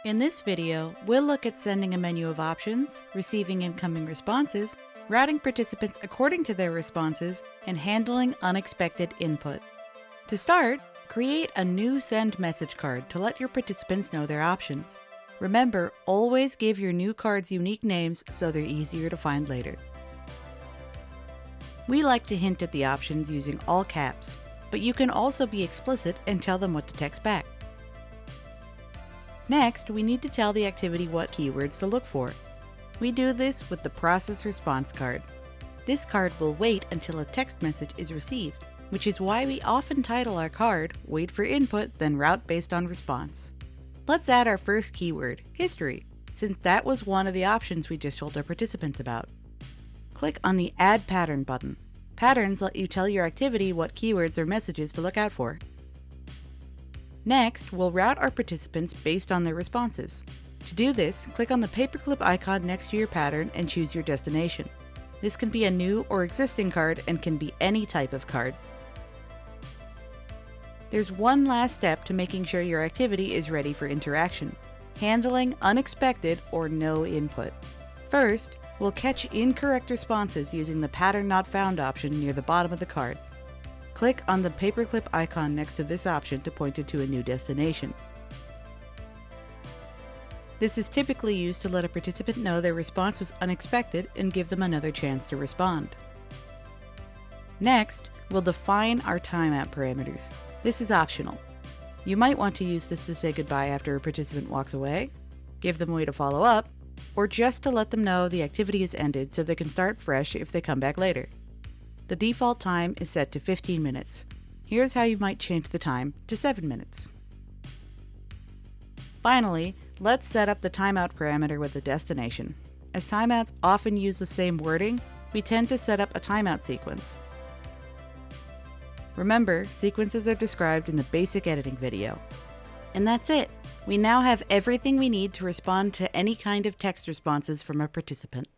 In this video, we'll look at sending a menu of options, receiving incoming responses, routing participants according to their responses, and handling unexpected input. To start, create a new send message card to let your participants know their options. Remember, always give your new cards unique names so they're easier to find later. We like to hint at the options using all caps, but you can also be explicit and tell them what to text back. Next, we need to tell the activity what keywords to look for. We do this with the process response card. This card will wait until a text message is received, which is why we often title our card Wait for Input, then Route based on response. Let's add our first keyword, History, since that was one of the options we just told our participants about. Click on the Add Pattern button. Patterns let you tell your activity what keywords or messages to look out for. Next, we'll route our participants based on their responses. To do this, click on the paperclip icon next to your pattern and choose your destination. This can be a new or existing card and can be any type of card. There's one last step to making sure your activity is ready for interaction: handling unexpected or no input. First, we'll catch incorrect responses using the Pattern Not Found option near the bottom of the card. Click on the paperclip icon next to this option to point it to a new destination. This is typically used to let a participant know their response was unexpected and give them another chance to respond. Next, we'll define our timeout parameters. This is optional. You might want to use this to say goodbye after a participant walks away, give them a way to follow up, or just to let them know the activity is ended so they can start fresh if they come back later. The default time is set to 15 minutes. Here's how you might change the time to 7 minutes. Finally, let's set up the timeout parameter with the destination. As timeouts often use the same wording, we tend to set up a timeout sequence. Remember, sequences are described in the basic editing video. And that's it! We now have everything we need to respond to any kind of text responses from a participant.